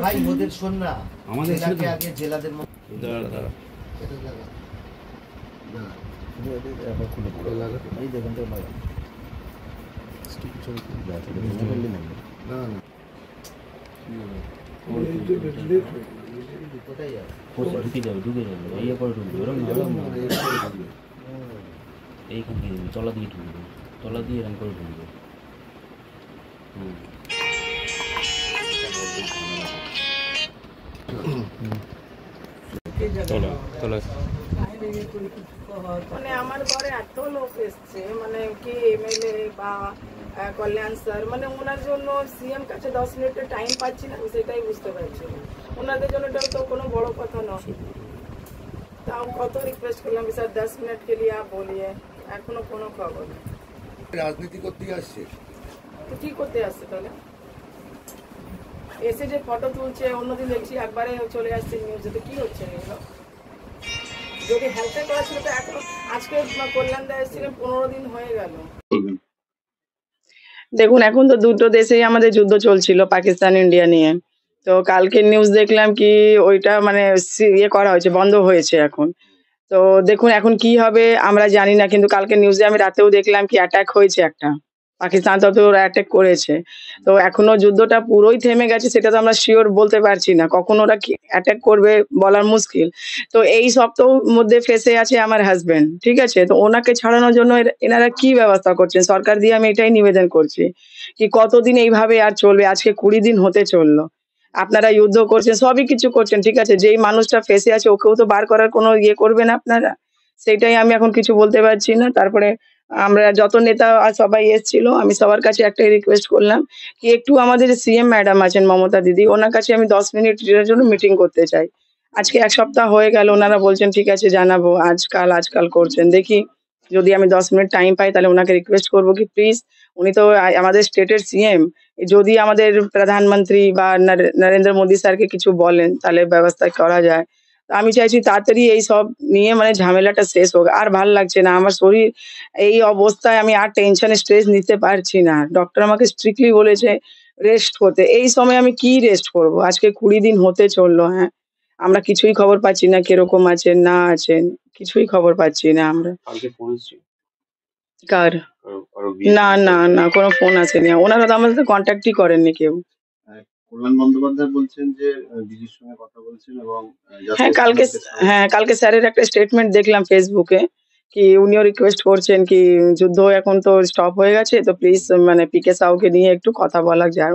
ভাই ওদের শোন না, আমাদের আগে জেলাদের মধ্যে এইখান থেকে তলা দিয়ে ঢুকবে, তলা দিয়ে এরকম করে ঢুকবে। মানে আমার ঘরে এত লোক এসছে, মানে কি এমএলএ বা কল্যাণ স্যার, মানে ওনার জন্য সিএম কাছে 10 মিনিটের টাইম পাচ্ছি না, সেটাই বুঝতে পারছি না। ওনাদের জন্য এটাও তো কোনো বড় কথা নয়। তাও কত রিকোয়েস্ট করলাম স্যার 10 মিনিট के लिए आप बोलिए, এখনো কোনো খবর নেই। রাজনীতি করতে আসছে তো কি করতে আসছে তাহলে? এসে যে ফটো তুলছে, অন্যদিন দেখছি একবারে চলে আসছে নিউজে, তো কি হচ্ছে এগুলো? যদি হেল্পে করা ছিল তো এখন আজকে কল্যাণ দা এসেছিলেন, 15 দিন হয়ে গেল। দেখুন এখন তো দুটো দেশেই আমাদের যুদ্ধ চলছিল, পাকিস্তান ইন্ডিয়া নিয়ে। তো কালকে নিউজ দেখলাম কি ওইটা মানে ইয়ে করা হয়েছে, বন্ধ হয়েছে এখন। তো দেখুন এখন কি হবে আমরা জানি না, কিন্তু কালকে নিউজে আমি রাতেও দেখলাম কি অ্যাটাক হয়েছে একটা, পাকিস্তান তো ওরা অ্যাটাক করেছে। তো এখনো যুদ্ধটা পুরোই থেমে গেছে সেটা তো আমরা শিওর বলতে পারছি না, কখন ওরা কি অ্যাটাক করবে বলার মুশকিল। তো এই সপ্তাহ মধ্যে ফেসে আছে আমার হাজবেন্ড, ঠিক আছে? তো ওনাকে ছাড়ানোর জন্য এনারা কি ব্যবস্থা করছেন সরকার দিয়ে, আমি এটাই নিবেদন করছি কি কতদিন এইভাবে আর চলবে? আজকে 20 দিন হতে চললো, আপনারা যুদ্ধ করছেন, সবই কিছু করছেন, ঠিক আছে, যেই মানুষটা ফেসে আছে ওকেও তো বার করার কোনো ইয়ে করবেন আপনারা, সেটাই আমি এখন কিছু বলতে পারছি না। তারপরে আমরা যত নেতা আর সবাই এসেছিল, আমি সবার কাছে একটাই রিকোয়েস্ট করলাম কি একটু আমাদের সিএম ম্যাডাম আছেন মমতা দিদি, ওনার কাছে আমি 10 মিনিটের জন্য মিটিং করতে চাই। আজকে 1 সপ্তাহ হয়ে গেল, ওনারা বলছেন ঠিক আছে জানাবো, আজকাল করছেন। দেখি যদি আমি 10 মিনিট টাইম পাই তাহলে ওনাকে রিকোয়েস্ট করবো কি প্লিজ, উনি তো আমাদের স্টেটের সিএম, যদি আমাদের প্রধানমন্ত্রী বা নরেন্দ্র মোদী স্যারকে কিছু বলেন তাহলে ব্যবস্থা করা যায়। তো আমি চাইছি তাড়াতাড়ি এই সব নিয়ে মানে ঝামেলাটা শেষ হোক, আর ভাল লাগছে না আমার শরীর এই অবস্থায়, আমি আর টেনশন স্ট্রেস নিতে পারছি না। ডক্টর আমাকে স্ট্রিক্টলি বলেছে রেস্ট করতে, এই সময় আমি কি রেস্ট করব? আজকে 20 দিন হতে চললো, হ্যাঁ আমরা কিছুই খবর পাচ্ছি না, কিরকম আছেন না আছেন কিছুই খবর পাচ্ছি না আমরা। কার? না না না, কোনো ফোন আসেনি, ওনারা তো আমাদের সাথে কন্ট্যাক্টই করেননি কেউ। কল্যাণ বন্দ্যোপাধ্যায় বলছেন যে দিদির সঙ্গে কথা বলছেন এবং কালকে স্যারের একটা স্টেটমেন্ট দেখলাম ফেসবুকে কি উনিও রিকোয়েস্ট করছেন কি যুদ্ধ এখন তো স্টপ হয়ে গেছে, তো প্লিজ মানে পিকে সাউকে নিয়ে একটু কথা বলা যায়।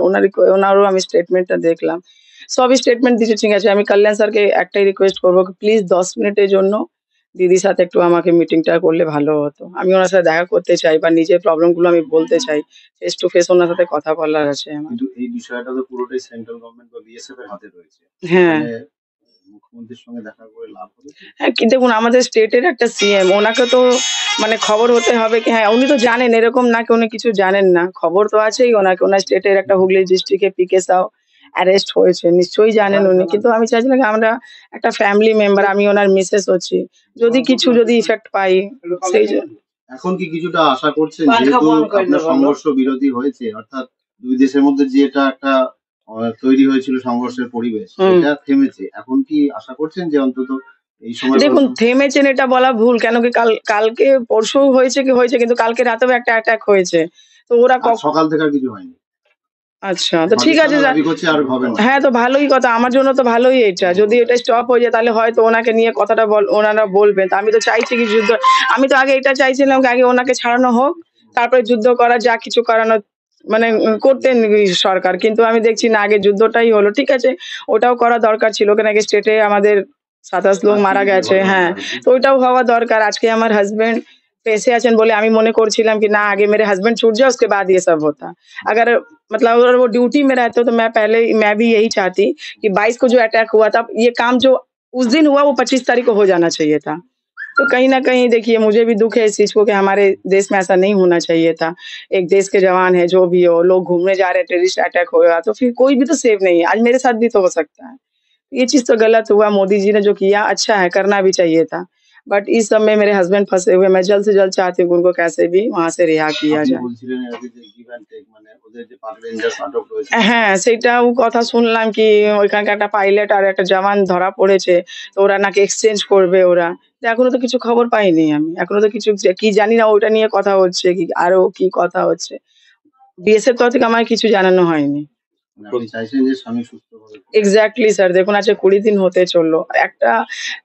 ওনারও আমি স্টেটমেন্টটা দেখলাম, সবই স্টেটমেন্ট দিচ্ছে, ঠিক আছে। আমি কল্যাণ স্যারকে একটাই রিকোয়েস্ট করবো প্লিজ 10 মিনিটের জন্য দিদির সাথে একটু আমাকে মিটিংটা করলে ভালো হতো। আমি ওনার সাথে দেখা করতে চাই বা নিজের প্রবলেম গুলো আমি বলতে চাই, ফেস টু ফেস ওনার সাথে কথা বলার আছে আমার। কিন্তু এই বিষয়টা তো পুরোটাই সেন্ট্রাল গভর্নমেন্ট বা বিএসএফ এর হাতে রয়েছে। হ্যাঁ মুখ্যমন্ত্রীর সঙ্গে দেখা করে লাভ হবে? হ্যাঁ, কি দেখুন আমাদের স্টেটের একটা সিএম, ওনাকে তো মানে খবর হতে হবে কি, হ্যাঁ উনি তো জানেন, এরকম না কি উনি কিছু জানেন না, খবর তো আছেই ওনাকে। ওনার স্টেটের একটা হুগলি ডিস্ট্রিক্টে পিকে সাউ অ্যারেস্ট হয়েছে, নিশ্চয়ই জানেন উনি। কিন্তু আমি চাইছিলাম আমরা একটা ফ্যামিলি মেম্বার, আমি ওনার মিসেস হচ্ছি, যদি ইফেক্ট পাই সেই এখন কি কিছুটা আশা করছেন, যেহেতু আপনার সংঘর্ষ বিরোধী হয়েছে, অর্থাৎ দুই দেশের মধ্যে যে এটা একটা তৈরি হয়েছিল সংঘর্ষের পরিবেশ, এটা থেমেছে, এখন কি আশা করছেন যে অন্তত এই সময়? দেখুন থেমেছেন এটা বলা ভুল, কেন কি কালকে পরশু হয়েছে কিন্তু কালকে রাতেও একটা অ্যাটাক হয়েছে, তো ওরা সকাল থেকে আর কিছু হয়নি। আচ্ছা তো ঠিক আছে, হ্যাঁ তো ভালোই কথা, আমার জন্য তো ভালোই এটা, যদি এটা স্টপ হয়ে যায় তাহলে হয়তো ওনাকে নিয়ে কথাটা ওনারা বলবেন। তো আমি তো চাইছি কি যুদ্ধ, আমি তো আগে এটা চাইছিলাম আগে ওনাকে ছাড়ানো হোক, তারপরে যুদ্ধ করা যা কিছু করানো মানে করতেন সরকার, কিন্তু আমি দেখছি না আগে যুদ্ধটাই হলো। ঠিক আছে ওটাও করা দরকার ছিল, কেন কি স্টেটে আমাদের 27 লোক মারা গেছে, হ্যাঁ তো ওইটাও হওয়া দরকার। আজকে আমার হাজবেন্ড পেশে আছেন বলে আমি মনে করছিলাম कि ना आगे मेरे हस्बैंड छूट जाए उसके बाद ये सब होता। अगर मतलब अगर वो ड्यूटी में रहते तो मैं भी यही चाहती कि 22 को जो अटैक हुआ था, ये काम जो उस दिन हुआ वो 25 तारीख को हो जाना चाहिए था। तो कहीं ना कहीं देखिए मुझे भी दुख है इस चीज को कि हमारे देश में ऐसा नहीं होना चाहिए था। एक देश के जवान है, जो भी हो, लोग घूमने जा रहे हैं, टेररिस्ट अटैक होगा तो फिर कोई भी तो सेफ नहीं है। आज मेरे साथ भी तो हो सकता है। ये चीज तो गलत हुआ, मोदी जी ने जो किया अच्छा है, करना भी चाहिए था। बट इस समय मेरे हस्बैंड फंसे हुए, मैं जल्द से जल्द चाहती हूँ कि उनको कैसे भी वहां से रिहा किया আপনি যায়। বলছিলেন এর আগে যে give and take, মানে ওদের যে পাক রেঞ্জার্স আটক রয়েছে, হ্যাঁ, সেটাও কথা শুনলাম কি ওইখানকার একটা পাইলট আর একটা জওয়ান ধরা পড়েছে। তো ওরা নাকি এক্সচেঞ্জ করবে ওরা। তো এখনো তো কিছু খবর পাইনি আমি। এখনো তো কিছু কি জানি না ওটা নিয়ে কথা হচ্ছে কি আরো কি কথা হচ্ছে। বিএসএফ তরফ থেকে আমায় কিছু জানানো হয়নি। মানে আপনি চাইছেন যে স্বামী সুস্থভাবে এক্স্যাক্টলি স্যার, দেখুন আজকে 20 দিন হতে চললো। একটা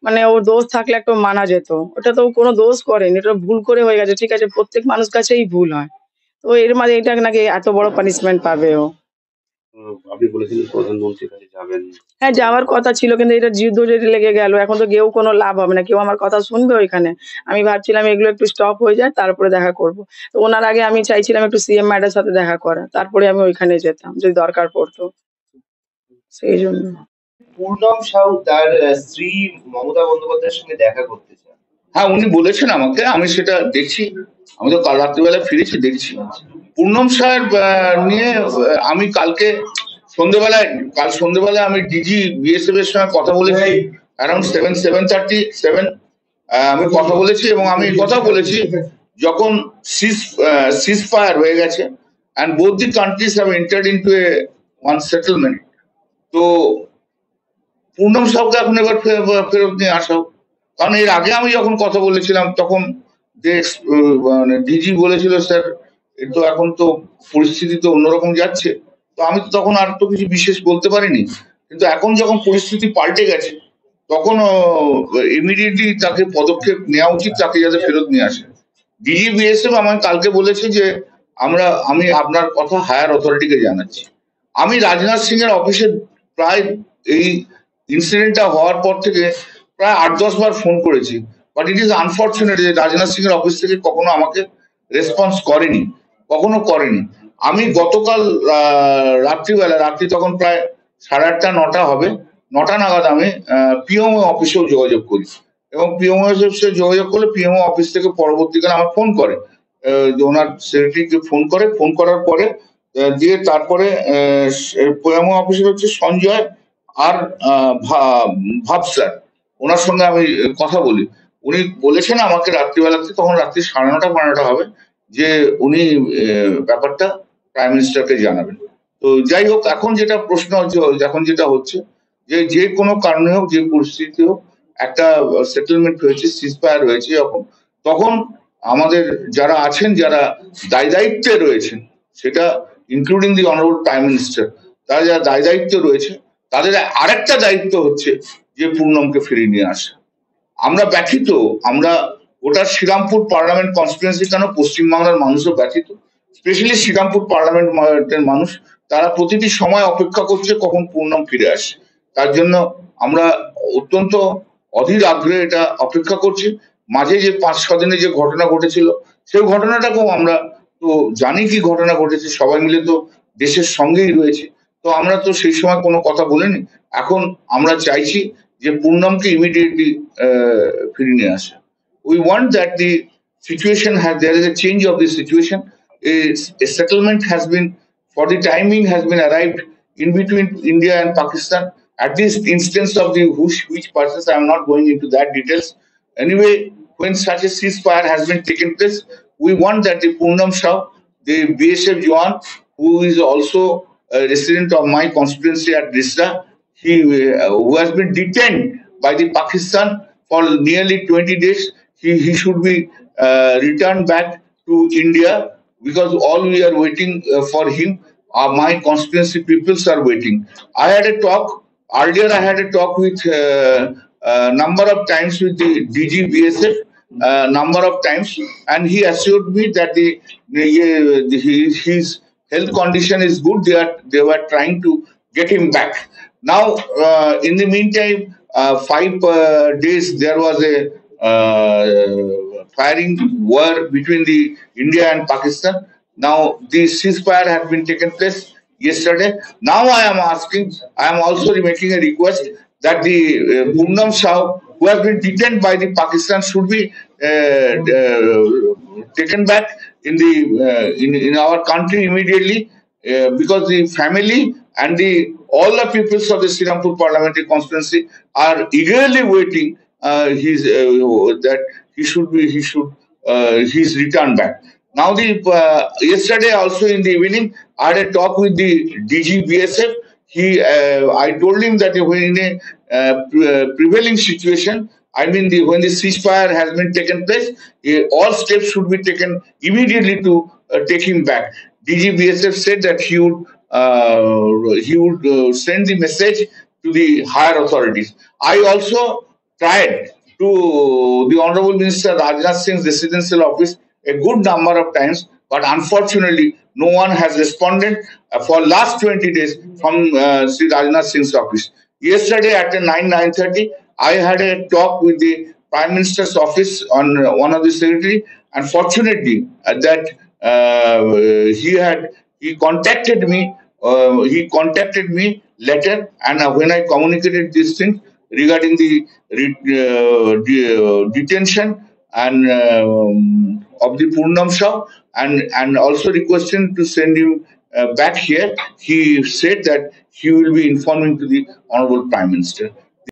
মানে ওর দোষ থাকলে একটু মানা যেত। ওটা তো ও কোনো দোষ করেনি। এটা ভুল করে হয়ে গেছে। ঠিক আছে, প্রত্যেক মানুষ কাছেই ভুল হয়। তো এর মাঝে এটা নাকি এত বড় পানিশমেন্ট পাবে ও। আপনি বলেছিলেন প্রধানমন্ত্রীর কাছে যাবেন। হ্যাঁ, যাওয়ার কথা ছিল কিন্তু এটা যুদ্ধ যদি লেগে গেল, এখন তো গিয়েও কোনো লাভ হবে না। কেউ আমার কথা শুনবে ওইখানে? আমি ভাবছিলাম এগুলো একটু স্টপ হয়ে যায় তারপরে দেখা করব। তো ওনার আগে আমি চাইছিলাম একটু সিএম ম্যাডামের সাথে দেখা করা। তারপরে আমি ওইখানে যেতাম যদি দরকার পড়তো। সেইজন্য। পূর্ণম সাউ তার স্ত্রী মমতা বন্দ্যোপাধ্যায়ের সঙ্গে দেখা করতে চান। হ্যাঁ, উনি বলেছেন আমাকে, আমি সেটা দেখছি। আমি তো কাল রাত্রিবেলা ফিরেছি, দেখছি। পূর্ণম সাহেব নিয়ে আমি কাল সন্ধ্যেবেলায় আমি ডিজি বিএসএফ এর সঙ্গে কথা বলেছি। অ্যারাউন্ড 7:30 আমি কথা বলেছি, এবং আমি কথা বলেছি যখন সিজ ফায়ার হয়ে গেছে and both the countries have entered into one settlement, তো পূর্ণম সাউকে এখন এবার ফেরত নিয়ে আসা হোক। কারণ এর আগে আমি যখন কথা বলেছিলাম তখন যে মানে ডিজি বলেছিল, স্যার এ তো এখন তো পরিস্থিতি তো অন্যরকম যাচ্ছে, তো আমি তো তখন আর তো কিছু বিশেষ বলতে পারিনি। কিন্তু এখন যখন পরিস্থিতি পাল্টে গেছে তখন ইমিডিয়েটলি তাকে পদক্ষেপ নেওয়া উচিত, তাকে যাতে ফেরত নিয়ে আসে। ডিজি বিএসএফ আমাকে কালকে বলেছে যে আমি আপনার কথা হায়ার অথরিটিকে জানাচ্ছি। আমি রাজনাথ সিং এর অফিসে প্রায় এই ইনসিডেন্টটা হওয়ার পর থেকে প্রায় 8-10 বার ফোন করেছি, বাট ইট ইজ আনফর্চুনেট যে রাজনাথ সিং এর অফিস থেকে কখনো আমাকে রেসপন্স করেনি। আমি গতকাল রাত্রি তখন প্রায় 8:30-9টা হবে, 9টা নাগাদ আমি পিএমও অফিসেও যোগাযোগ করি, এবং পিএমও অফিসে যোগাযোগ করলে পিএমও অফিস থেকে পরবর্তীকালে আমার ফোন করে, ওনার সেক্রেটারিকে ফোন করার পরে দিয়ে তারপরে পিএমও অফিসের হচ্ছে সঞ্জয় আর ভাব স্যার, ওনার সঙ্গে আমি কথা বলি। উনি বলেছেন আমাকে রাত্রিবেলাতে, তখন রাত্রি 9:30 হবে, যে উনি ব্যাপারটা প্রাইম মিনিস্টারকে জানাবেন। তো যাই হোক, এখন যেটা প্রশ্ন হচ্ছে, এখন যেটা হচ্ছে যে কোনো কারণে হোক, যে পরিস্থিতি হোক, একটা সেটেলমেন্ট হয়েছে, সিজফায়ার হয়েছে তখন আমাদের যারা আছেন, যারা দায়িত্বে রয়েছেন, সেটা including the honourable prime minister, তারা যারা দায়িত্বে রয়েছে, তাদের আরেকটা দায়িত্ব হচ্ছে যে পূর্ণমকে ফিরিয়ে নিয়ে আসা। আমরা ব্যথিত, আমরা ওটা শ্রীরামপুর পার্লামেন্ট কনস্টিটুয়েন্সি কেন, পশ্চিমবাংলার মানুষও ব্যথিত, স্পেশালি শ্রীরামপুর পার্লামেন্টের মানুষ, তারা প্রতিটি সময় অপেক্ষা করছে কখন পূর্ণম ফিরে আসে। তার জন্য আমরা অত্যন্ত অধীর আগ্রহে এটা অপেক্ষা করছি। মাঝে যে 5-6 দিনে যে ঘটনা ঘটেছিল, সেই ঘটনাটাকেও আমরা তো জানি কি ঘটনা ঘটেছে, সবাই মিলে তো দেশের সঙ্গেই রয়েছে, তো আমরা তো সেই সময় কোনো কথা বলিনি। এখন আমরা চাইছি যে পূর্ণমকে ইমিডিয়েটলি ফিরিয়ে নিয়ে আসা। We want that the situation there is a change of the situation. A settlement has been, for the timing has been arrived in between India and Pakistan. At this instance of the which persons, I am not going into that details. Anyway, when such a ceasefire has been taken place, we want that the Purnam Shah, the BSF Jawan, who is also a resident of my constituency at Risda, who has been detained by the Pakistan for nearly 20 days, he should be returned back to India, because all we are waiting for him. My constituency peoples are waiting. I had a talk with number of times with the DG BSF, number of times, and he assured me that his health condition is good. They were trying to get him back. Now, in the meantime, 5 days there was a firing war between the India and Pakistan. Now the ceasefire has been taken place yesterday. Now I am also making a request that the Purnam Shah, who has been detained by the Pakistan, should be taken back in our country immediately, because the family and all the peoples of the Srirampur parliamentary constituency are eagerly waiting that he's returned back. Now yesterday also in the evening I had a talk with the DG BSF. I told him that when in a prevailing situation, I mean when the ceasefire has been taken place, all steps should be taken immediately to take him back. DG BSF said that he would send the message to the higher authorities. I also tried to the Honorable Minister Rajnath Singh's residential office a good number of times, but unfortunately, no one has responded for last 20 days from Sri Rajnath Singh's office. Yesterday at 9:30, I had a talk with the Prime Minister's office on one of the secretary, and fortunately, that he contacted me. Later, and when I communicated these things regarding the detention and of the Purnam Shah, and also requesting to send him back here, he said that he will be informing to the Honorable Prime Minister.